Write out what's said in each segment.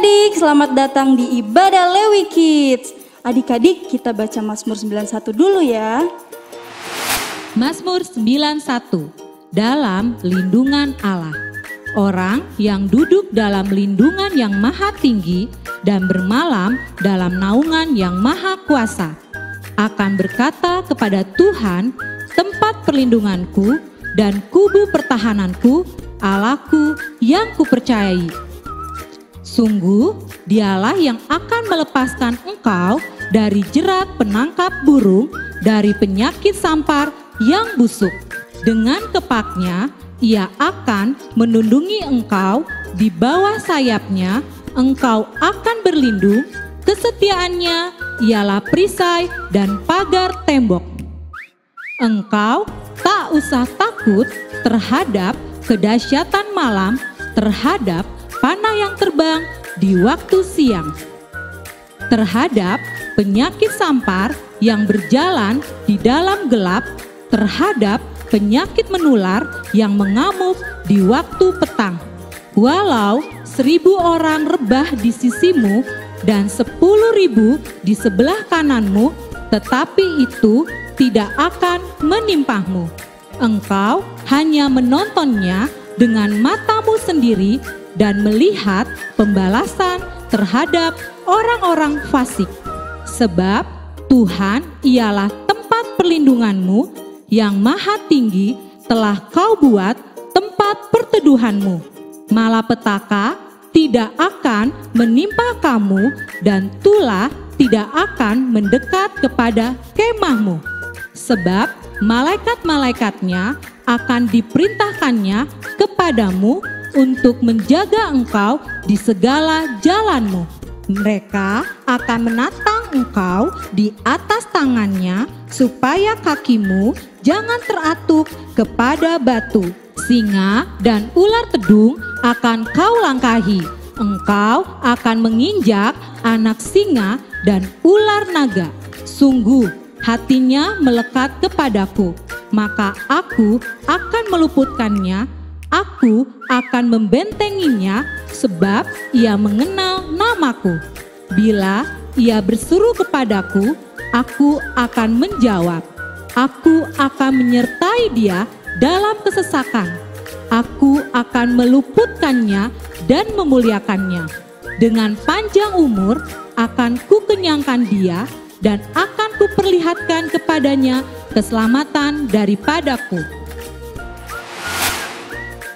adik-adik, selamat datang di Ibadah Lewi Kids. Adik-adik, kita baca Mazmur 91 dulu ya. Mazmur 91, dalam lindungan Allah. Orang yang duduk dalam lindungan yang maha tinggi dan bermalam dalam naungan yang maha kuasa akan berkata kepada Tuhan, tempat perlindunganku dan kubu pertahananku, Allahku yang kupercayai. Sungguh, dialah yang akan melepaskan engkau dari jerat penangkap burung, dari penyakit sampar yang busuk. Dengan kepaknya, ia akan menundungi engkau, di bawah sayapnya engkau akan berlindung. Kesetiaannya ialah perisai dan pagar tembok. Engkau tak usah takut terhadap kedahsyatan malam, terhadap panah yang terbang di waktu siang, terhadap penyakit sampar yang berjalan di dalam gelap, terhadap penyakit menular yang mengamuk di waktu petang. Walau 1.000 orang rebah di sisimu dan 10.000 di sebelah kananmu, tetapi itu tidak akan menimpamu. Engkau hanya menontonnya dengan matamu sendiri dan melihat pembalasan terhadap orang-orang fasik. Sebab Tuhan ialah tempat perlindunganmu, yang maha tinggi telah kau buat tempat perteduhanmu. Malapetaka tidak akan menimpa kamu dan tulah tidak akan mendekat kepada kemahmu. Sebab malaikat-malaikatnya akan diperintahkannya kepadamu untuk menjaga engkau di segala jalanmu. Mereka akan menatang engkau di atas tangannya, supaya kakimu jangan teratuk kepada batu. Singa dan ular tedung akan kau langkahi. Engkau akan menginjak anak singa dan ular naga. Sungguh hatinya melekat kepadaku, maka aku akan meluputkannya. Aku akan membentenginya, sebab ia mengenal namaku. Bila ia berseru kepadaku, aku akan menjawab. Aku akan menyertai dia dalam kesesakan. Aku akan meluputkannya dan memuliakannya. Dengan panjang umur akan kukenyangkan dia, dan akan kuperlihatkan kepadanya keselamatan daripadaku.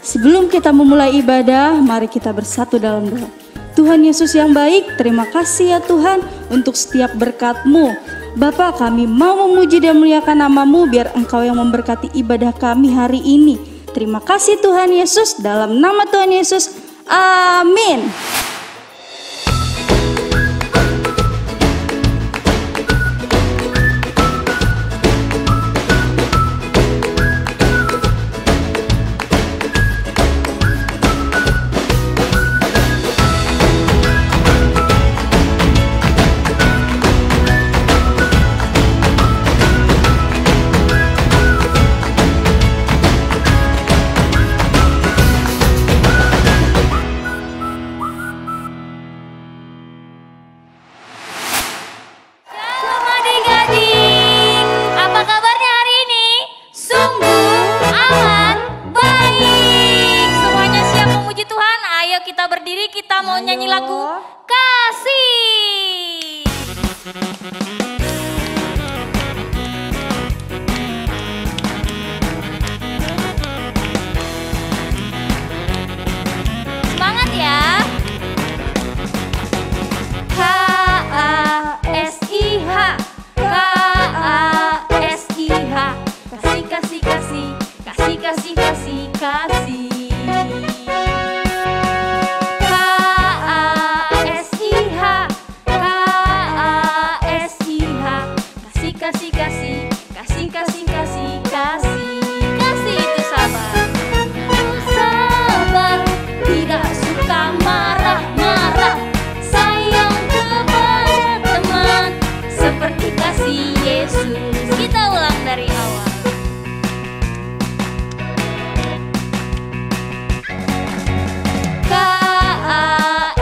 Sebelum kita memulai ibadah, mari kita bersatu dalam doa. Tuhan Yesus yang baik, terima kasih ya Tuhan untuk setiap berkat-Mu. Bapa, kami mau memuji dan memuliakan nama-Mu, biar Engkau yang memberkati ibadah kami hari ini. Terima kasih Tuhan Yesus, dalam nama Tuhan Yesus, amin.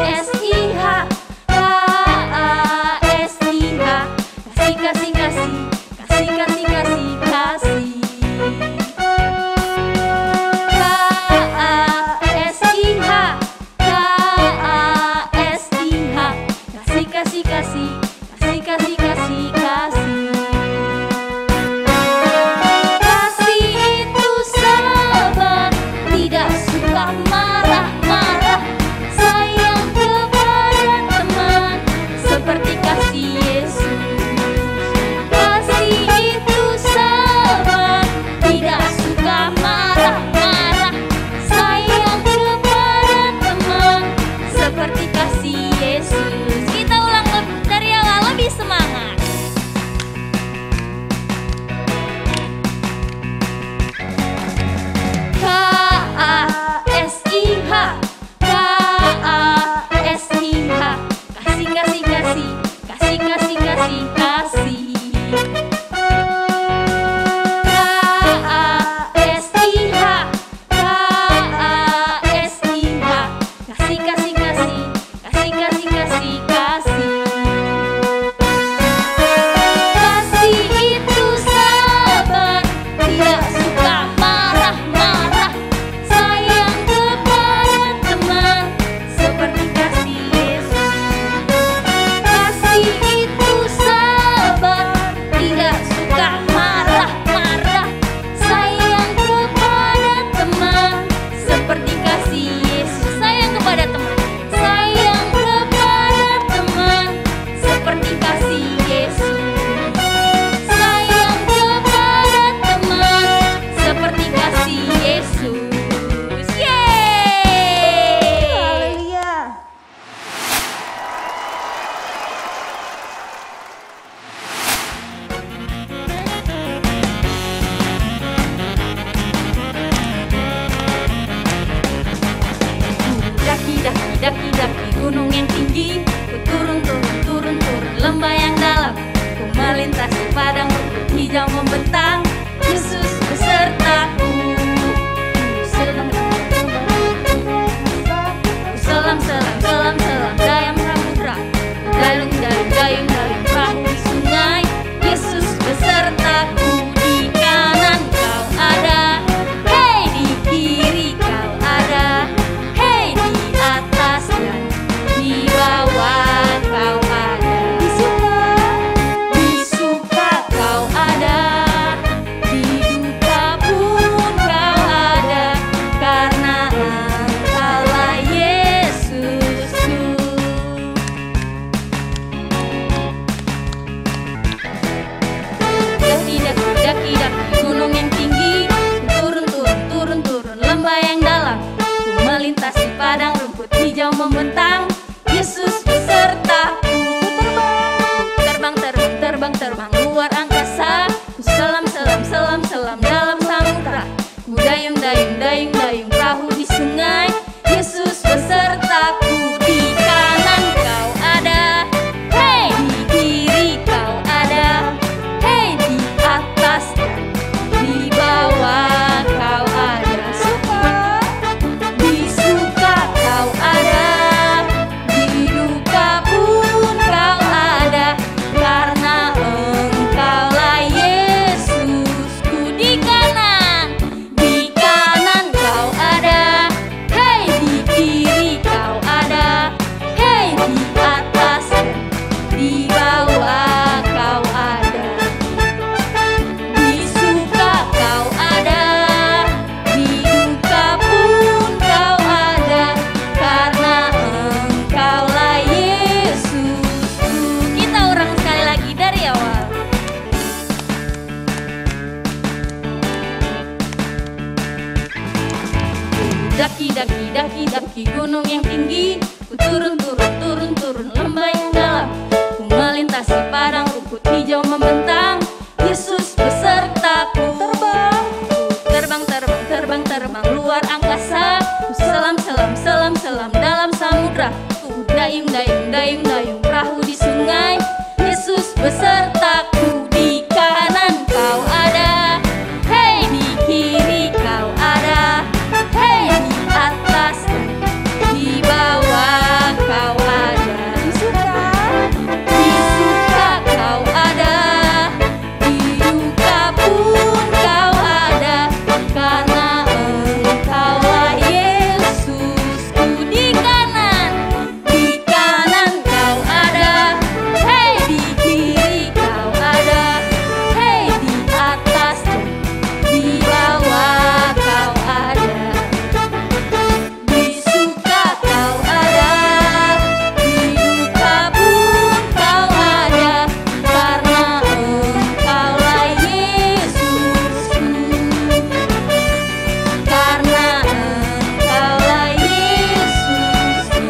KASIH Daki gunung yang tinggi, ku turun lembah yang dalam, ku melintasi padang rumput hijau membentang. Yesus besertaku, terbang luar angkasa, ku selam dalam samudra, ku dayung perahu di sungai. Yesus besertaku, di kanan kau ada, hei di kiri kau ada, hei di atas di bawah kau ada, di suka kau ada, di duka pun kau ada, karena Engkaulah Yesusku. Di kanan kau ada, hei di kiri kau ada, hei di atas di bawah kau ada, di suka kau ada, di duka pun kau ada, karena Engkaulah Yesusku, karena Engkaulah Yesusku,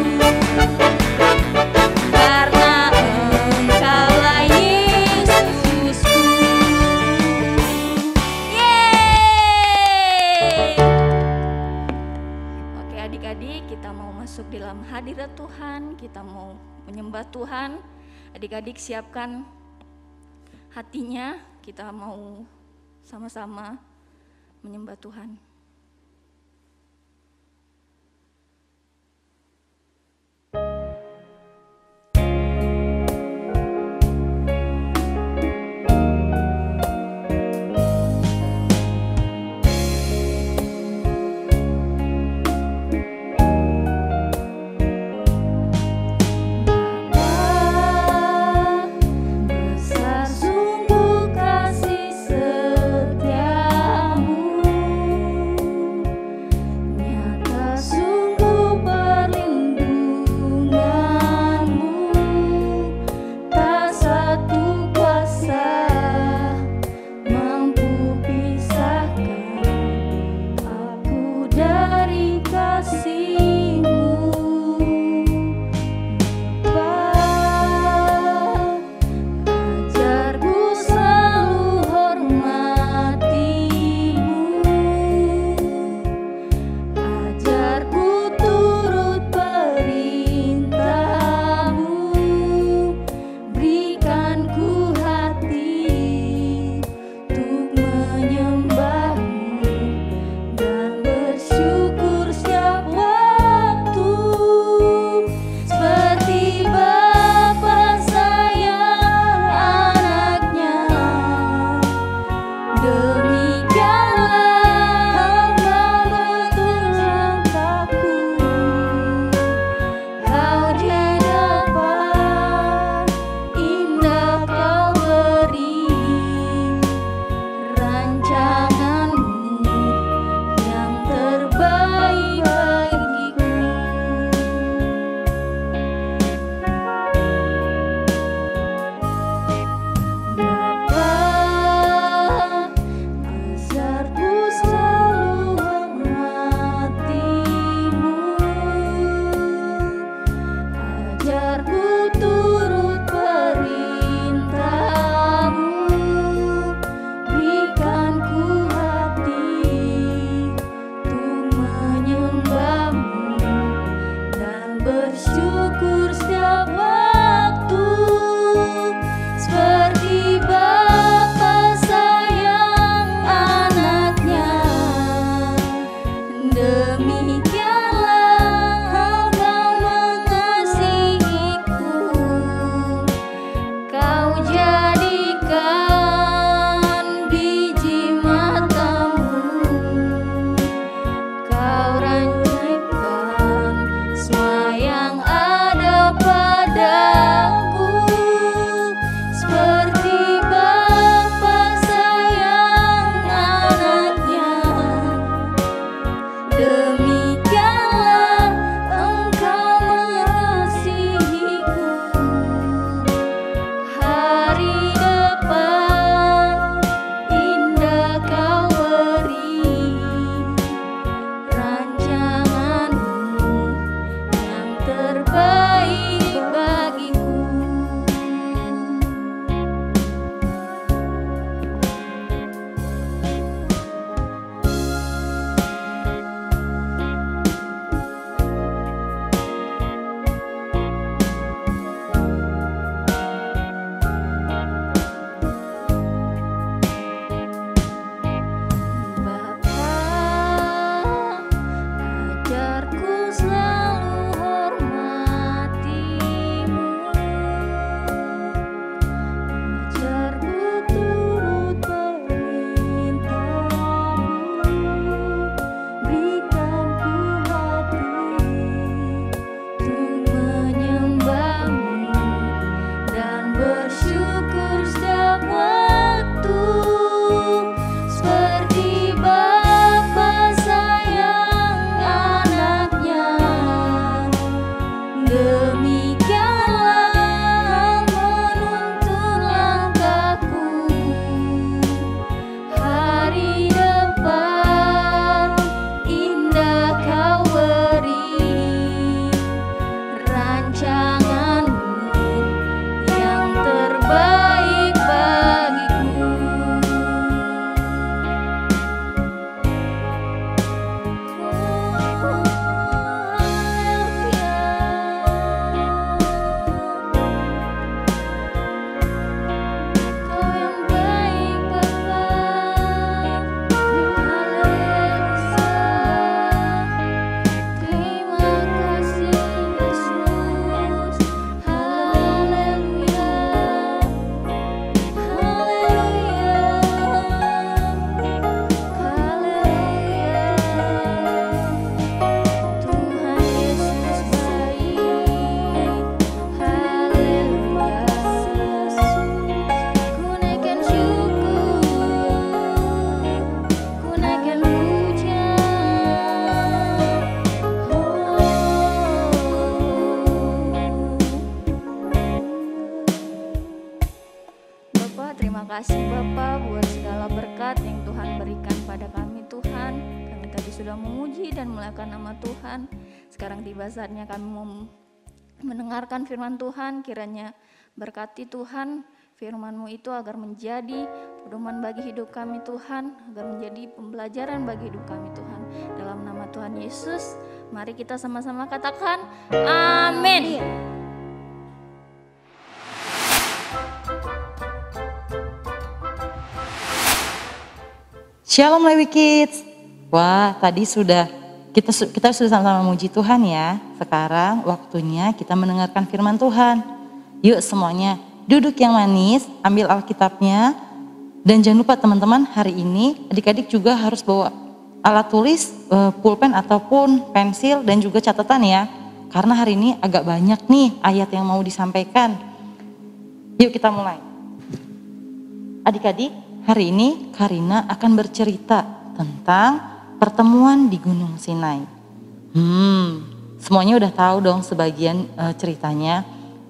karena Engkaulah Yesusku. Yeay! Oke adik-adik, kita mau masuk di dalam hadirat Tuhan, kita mau menyembah Tuhan. Adik-adik siapkan hatinya, kita mau sama-sama menyembah Tuhan. Besar sungguh kasih setiamu, sudah memuji dan memuliakan nama Tuhan. Sekarang tiba saatnya kami mau mendengarkan firman Tuhan. Kiranya berkati Tuhan firman-Mu itu agar menjadi pedoman bagi hidup kami Tuhan, agar menjadi pembelajaran bagi hidup kami Tuhan. Dalam nama Tuhan Yesus, mari kita sama-sama katakan amin. Shalom Lewi Kids. Wah, tadi kita sudah sama-sama memuji Tuhan ya. Sekarang waktunya kita mendengarkan firman Tuhan. Yuk semuanya duduk yang manis, ambil Alkitabnya. Dan jangan lupa teman-teman, hari ini adik-adik juga harus bawa alat tulis, pulpen ataupun pensil dan juga catatan ya. Karena hari ini agak banyak nih ayat yang mau disampaikan. Yuk kita mulai. Adik-adik, hari ini Karina akan bercerita tentang pertemuan di Gunung Sinai. Semuanya udah tahu dong sebagian ceritanya.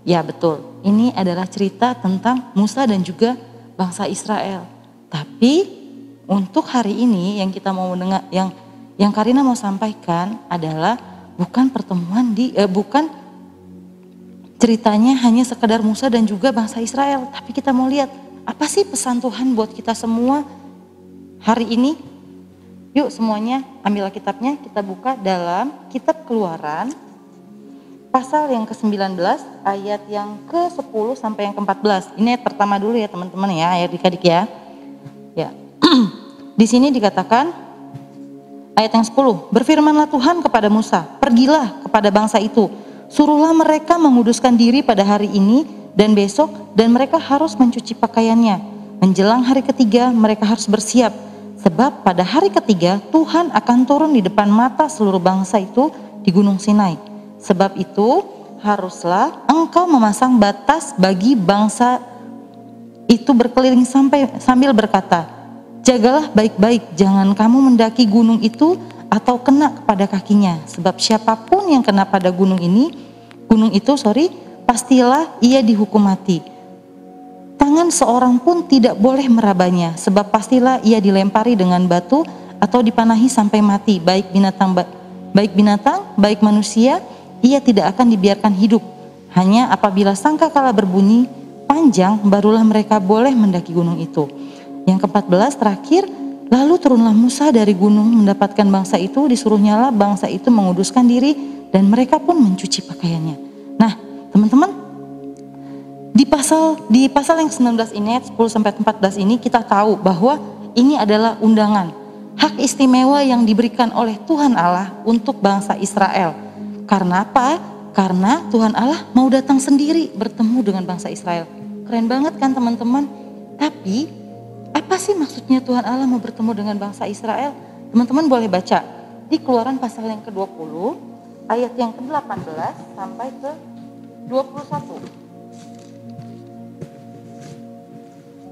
Ya betul, ini adalah cerita tentang Musa dan juga bangsa Israel. Tapi untuk hari ini yang kita mau dengar, yang Karina mau sampaikan adalah bukan bukan ceritanya hanya sekedar Musa dan juga bangsa Israel. Tapi kita mau lihat apa sih pesan Tuhan buat kita semua hari ini. Yuk semuanya ambil Alkitabnya, kita buka dalam kitab Keluaran pasal yang ke-19 ayat yang ke-10 sampai yang ke-14. Ini ayat pertama dulu ya teman-teman ya, ayat adik-adik ya. Ya. Di sini dikatakan ayat yang 10, berfirmanlah Tuhan kepada Musa, pergilah kepada bangsa itu, suruhlah mereka menguduskan diri pada hari ini dan besok, dan mereka harus mencuci pakaiannya. Menjelang hari ketiga mereka harus bersiap, sebab pada hari ketiga Tuhan akan turun di depan mata seluruh bangsa itu di Gunung Sinai. Sebab itu haruslah engkau memasang batas bagi bangsa itu berkeliling sambil berkata, jagalah baik-baik, jangan kamu mendaki gunung itu atau kena kepada kakinya. Sebab siapapun yang kena pada gunung itu, pastilah ia dihukum mati. Tangan seorang pun tidak boleh merabanya, sebab pastilah ia dilempari dengan batu atau dipanahi sampai mati. Baik binatang, baik manusia, ia tidak akan dibiarkan hidup. Hanya apabila sangkakala berbunyi panjang, barulah mereka boleh mendaki gunung itu. Yang ke-14 terakhir, lalu turunlah Musa dari gunung mendapatkan bangsa itu, disuruhnyalah bangsa itu menguduskan diri dan mereka pun mencuci pakaiannya. Nah, teman-teman, di pasal yang 19 ini ayat 10 sampai 14 ini kita tahu bahwa ini adalah undangan, hak istimewa yang diberikan oleh Tuhan Allah untuk bangsa Israel. Karena apa? Karena Tuhan Allah mau datang sendiri bertemu dengan bangsa Israel. Keren banget kan teman-teman? Tapi apa sih maksudnya Tuhan Allah mau bertemu dengan bangsa Israel? Teman-teman boleh baca di Keluaran pasal yang ke-20 ayat yang ke-18 sampai ke 21.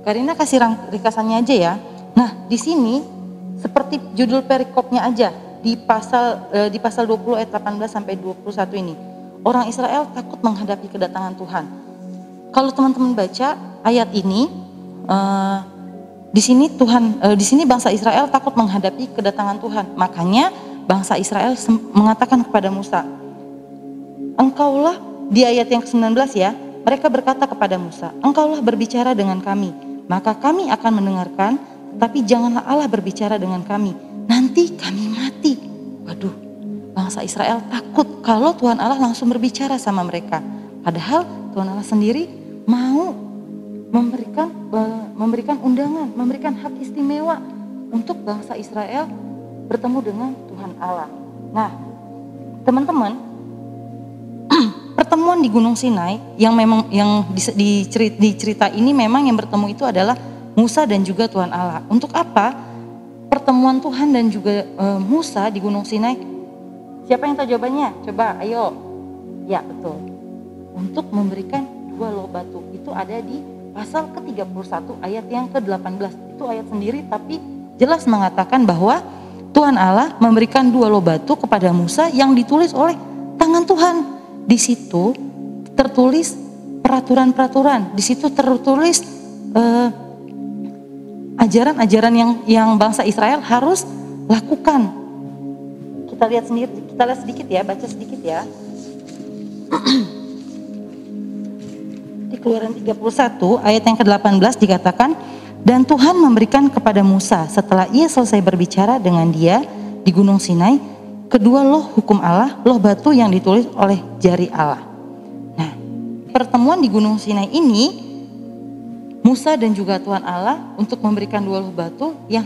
Karina kasih ringkasannya aja ya. Nah, di sini seperti judul perikopnya aja di pasal 20 ayat 18 sampai 21 ini. Orang Israel takut menghadapi kedatangan Tuhan. Kalau teman-teman baca ayat ini, di sini bangsa Israel takut menghadapi kedatangan Tuhan. Makanya bangsa Israel mengatakan kepada Musa, engkaulah, di ayat yang ke-19 ya, mereka berkata kepada Musa, engkaulah berbicara dengan kami, maka kami akan mendengarkan, tapi janganlah Allah berbicara dengan kami, nanti kami mati. Waduh, bangsa Israel takut kalau Tuhan Allah langsung berbicara sama mereka. Padahal Tuhan Allah sendiri mau memberikan undangan, memberikan hak istimewa untuk bangsa Israel bertemu dengan Tuhan Allah. Nah, teman-teman, pertemuan di Gunung Sinai yang di cerita ini memang yang bertemu itu adalah Musa dan juga Tuhan Allah. Untuk apa pertemuan Tuhan dan juga Musa di Gunung Sinai? Siapa yang tahu jawabannya? Coba ayo. Ya betul. Untuk memberikan 2 loh batu. Itu ada di pasal ke-31 ayat yang ke-18. Itu ayat sendiri tapi jelas mengatakan bahwa Tuhan Allah memberikan 2 loh batu kepada Musa yang ditulis oleh tangan Tuhan. Di situ tertulis peraturan-peraturan, di situ tertulis ajaran-ajaran yang bangsa Israel harus lakukan. Kita lihat sedikit ya, baca sedikit ya. Di Keluaran 31 ayat yang ke-18 dikatakan, dan Tuhan memberikan kepada Musa setelah ia selesai berbicara dengan dia di Gunung Sinai, kedua loh hukum Allah, loh batu yang ditulis oleh jari Allah. Nah, pertemuan di Gunung Sinai ini, Musa dan juga Tuhan Allah untuk memberikan dua loh batu yang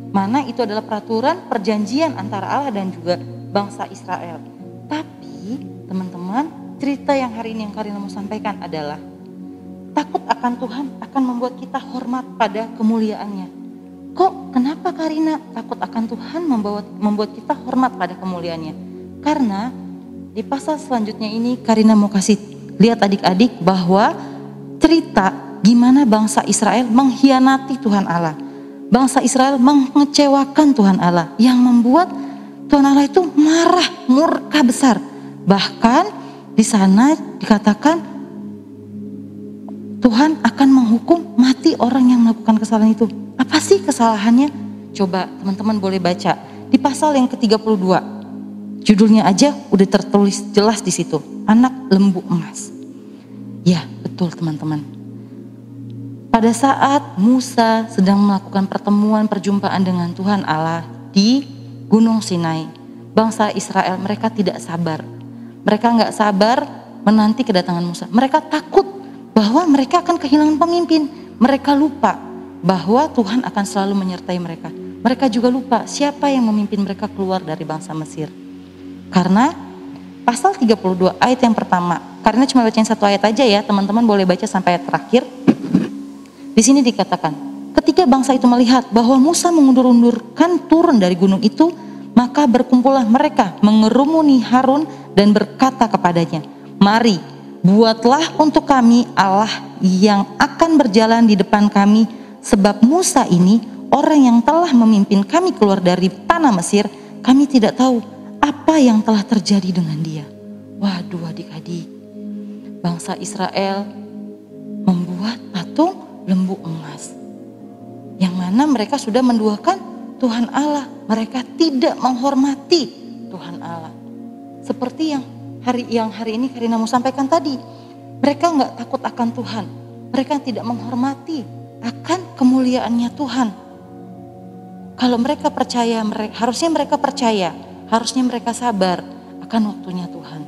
mana itu adalah peraturan perjanjian antara Allah dan juga bangsa Israel. Tapi teman-teman, cerita yang hari ini yang Karina mau sampaikan adalah takut akan Tuhan akan membuat kita hormat pada kemuliaannya. Kok kenapa Karina takut akan Tuhan membuat kita hormat pada kemuliaannya? Karena di pasal selanjutnya ini Karina mau kasih lihat adik-adik bahwa cerita gimana bangsa Israel mengkhianati Tuhan Allah. Bangsa Israel mengecewakan Tuhan Allah yang membuat Tuhan Allah itu marah, murka besar. Bahkan di sana dikatakan Tuhan akan menghukum mati orang yang melakukan kesalahan itu. Apa sih kesalahannya? Coba teman-teman boleh baca di pasal yang ke-32. Judulnya aja udah tertulis jelas di situ, anak lembu emas. Ya, betul teman-teman. Pada saat Musa sedang melakukan perjumpaan dengan Tuhan Allah di Gunung Sinai, bangsa Israel mereka tidak sabar. Mereka nggak sabar menanti kedatangan Musa. Mereka takut bahwa mereka akan kehilangan pemimpin. Mereka lupa bahwa Tuhan akan selalu menyertai mereka. Mereka juga lupa siapa yang memimpin mereka keluar dari bangsa Mesir. Karena pasal 32 ayat yang pertama, karena cuma bacain satu ayat aja ya, teman-teman boleh baca sampai ayat terakhir. Di sini dikatakan, ketika bangsa itu melihat bahwa Musa mengundur-undurkan turun dari gunung itu, maka berkumpullah mereka mengerumuni Harun dan berkata kepadanya, mari buatlah untuk kami Allah yang akan berjalan di depan kami, sebab Musa ini orang yang telah memimpin kami keluar dari tanah Mesir, kami tidak tahu apa yang telah terjadi dengan dia. Waduh adik-adik, bangsa Israel membuat patung lembu emas, yang mana mereka sudah menduakan Tuhan Allah. Mereka tidak menghormati Tuhan Allah. Seperti yang hari ini Karina mau sampaikan tadi. Mereka nggak takut akan Tuhan. Mereka tidak menghormati akan kemuliaannya Tuhan. Kalau mereka percaya, harusnya mereka sabar akan waktunya Tuhan.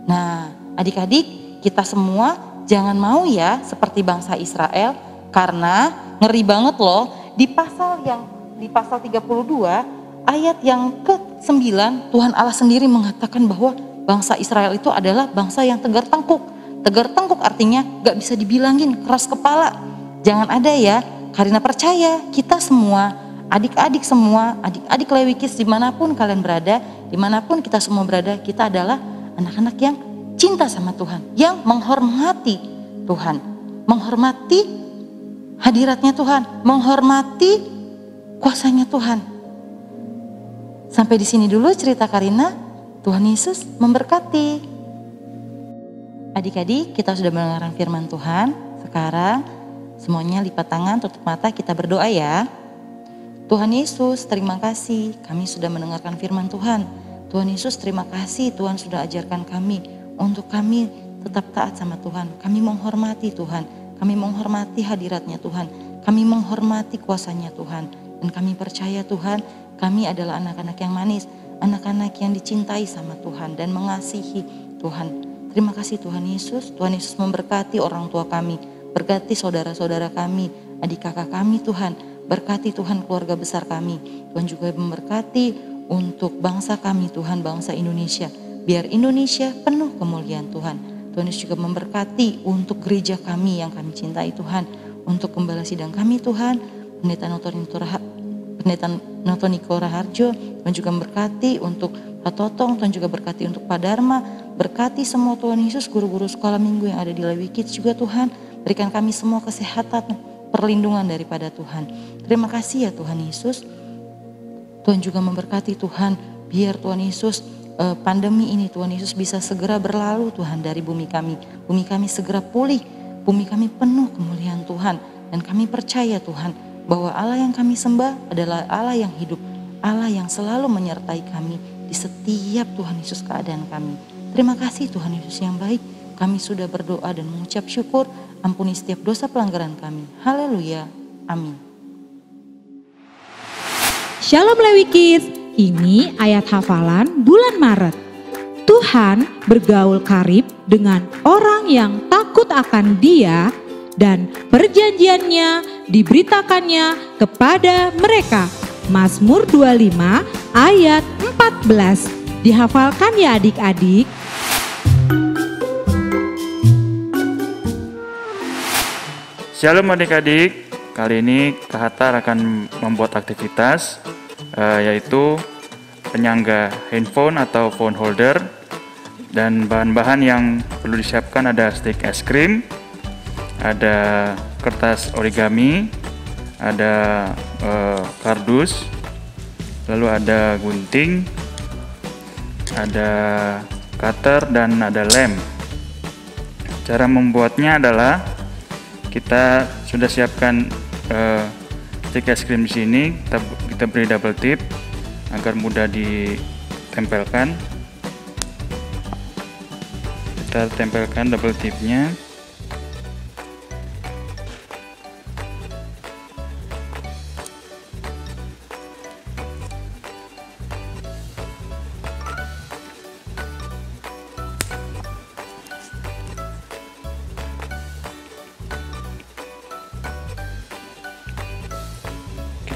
Nah, adik-adik, kita semua jangan mau ya seperti bangsa Israel, karena ngeri banget loh di pasal 32 ayat yang ke-9 Tuhan Allah sendiri mengatakan bahwa bangsa Israel itu adalah bangsa yang tegar tengkuk. Tegar tengkuk artinya gak bisa dibilangin, keras kepala. Jangan ada ya, Karina percaya kita semua, adik-adik semua, adik-adik Lewikis dimanapun kalian berada, dimanapun kita semua berada, kita adalah anak-anak yang cinta sama Tuhan, yang menghormati Tuhan, menghormati hadiratnya Tuhan, menghormati kuasanya Tuhan. Sampai di sini dulu cerita Karina. Tuhan Yesus memberkati. Adik-adik, kita sudah mendengarkan firman Tuhan. Sekarang semuanya lipat tangan, tutup mata, kita berdoa ya. Tuhan Yesus, terima kasih kami sudah mendengarkan firman Tuhan. Tuhan Yesus, terima kasih Tuhan sudah ajarkan kami untuk kami tetap taat sama Tuhan. Kami menghormati Tuhan, kami menghormati hadiratnya Tuhan, kami menghormati kuasanya Tuhan. Dan kami percaya Tuhan, kami adalah anak-anak yang manis, anak-anak yang dicintai sama Tuhan dan mengasihi Tuhan. Terima kasih Tuhan Yesus. Tuhan Yesus memberkati orang tua kami, berkati saudara-saudara kami, adik kakak kami Tuhan. Berkati Tuhan keluarga besar kami. Tuhan juga memberkati untuk bangsa kami Tuhan, bangsa Indonesia. Biar Indonesia penuh kemuliaan Tuhan. Tuhan Yesus juga memberkati untuk gereja kami yang kami cintai Tuhan. Untuk gembala sidang kami Tuhan, Pendeta Notoniko Raharjo, Tuhan juga memberkati untuk Pak Totong, Tuhan juga berkati untuk Pak Dharma, berkati semua Tuhan Yesus, guru-guru sekolah minggu yang ada di Lewikis juga Tuhan, berikan kami semua kesehatan, perlindungan daripada Tuhan. Terima kasih ya Tuhan Yesus. Tuhan juga memberkati Tuhan, biar Tuhan Yesus pandemi ini Tuhan Yesus bisa segera berlalu Tuhan dari bumi kami segera pulih, bumi kami penuh kemuliaan Tuhan, dan kami percaya Tuhan bahwa Allah yang kami sembah adalah Allah yang hidup, Allah yang selalu menyertai kami di setiap Tuhan Yesus keadaan kami. Terima kasih Tuhan Yesus yang baik. Kami sudah berdoa dan mengucap syukur. Ampuni setiap dosa pelanggaran kami. Haleluya. Amin. Shalom Lewi Kids, ini ayat hafalan bulan Maret. Tuhan bergaul karib dengan orang yang takut akan Dia dan perjanjiannya diberitakannya kepada mereka. Mazmur 25 ayat 14. Dihafalkan ya adik-adik. Shalom adik-adik, kali ini Kak Hatar akan membuat aktivitas yaitu penyangga handphone atau phone holder, dan bahan-bahan yang perlu disiapkan ada stik es krim, ada kertas origami, ada kardus, lalu ada gunting, ada cutter, dan ada lem. Cara membuatnya adalah kita sudah siapkan stik es krim di sini. Kita beri double tip agar mudah ditempelkan. Kita tempelkan double tipnya.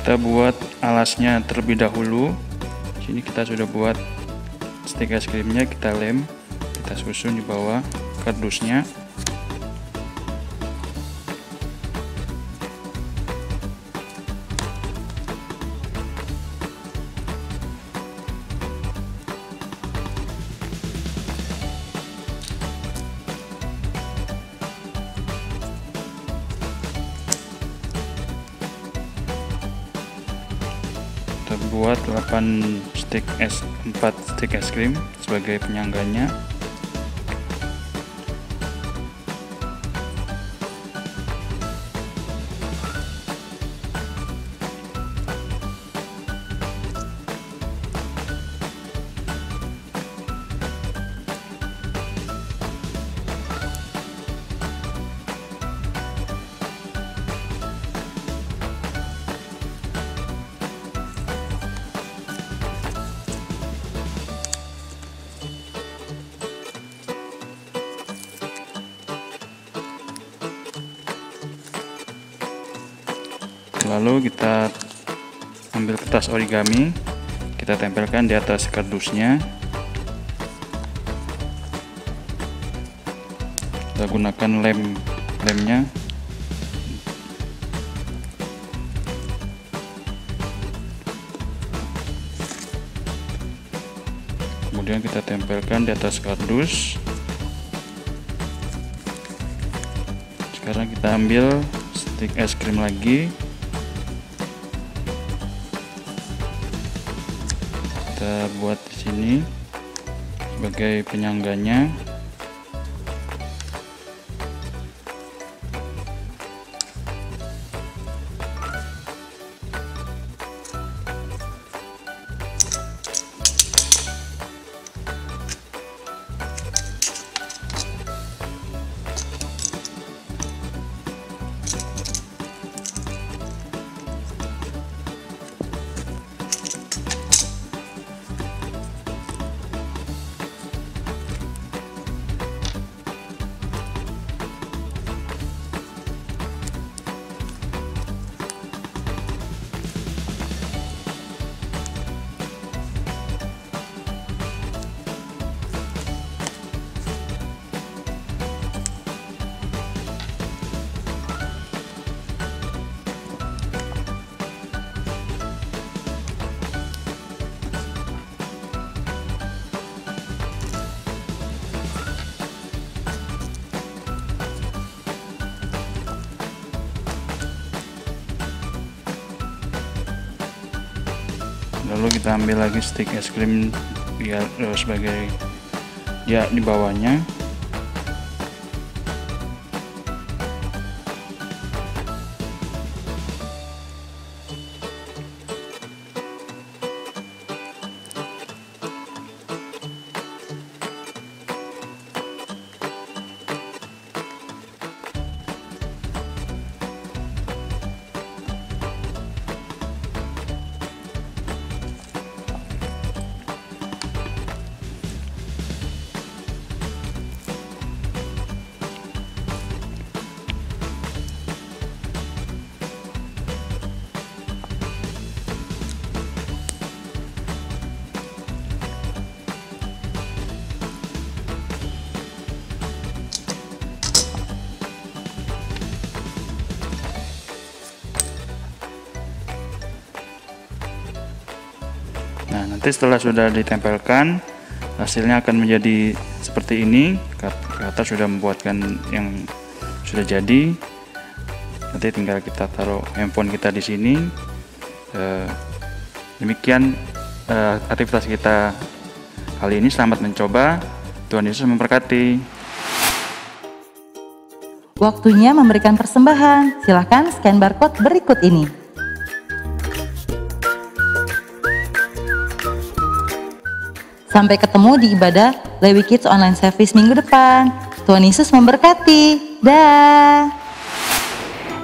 Kita buat alasnya terlebih dahulu. Sini kita sudah buat stik es krimnya, kita lem, kita susun di bawah kardusnya. Kita buat 4 stik es krim sebagai penyangganya. Lalu kita ambil kertas origami, kita tempelkan di atas kardusnya. Kita gunakan lemnya. Kemudian kita tempelkan di atas kardus. Sekarang kita ambil stik es krim lagi. Kita buat di sini sebagai penyangganya. Lalu kita ambil lagi stik es krim sebagai di bawahnya. Nah, nanti setelah sudah ditempelkan, hasilnya akan menjadi seperti ini. Kata sudah membuatkan yang sudah jadi. Nanti tinggal kita taruh handphone kita di sini. Demikian aktivitas kita kali ini. Selamat mencoba. Tuhan Yesus memberkati. Waktunya memberikan persembahan. Silahkan scan barcode berikut ini. Sampai ketemu di ibadah Lewi Kids Online Service minggu depan. Tuhan Yesus memberkati. Dah.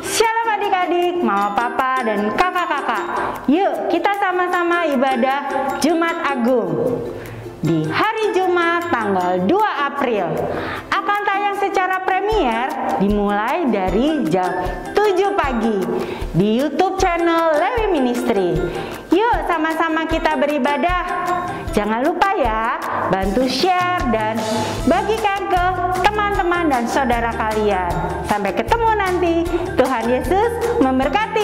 Shalom adik-adik, mama, papa, dan kakak-kakak. Yuk kita sama-sama ibadah Jumat Agung. Di hari Jumat tanggal 2 April akan tayang secara premier dimulai dari jam 7 pagi di YouTube channel Lewi Ministry. Yuk sama-sama kita beribadah. Jangan lupa ya, bantu share dan bagikan ke teman-teman dan saudara kalian. Sampai ketemu nanti. Tuhan Yesus memberkati.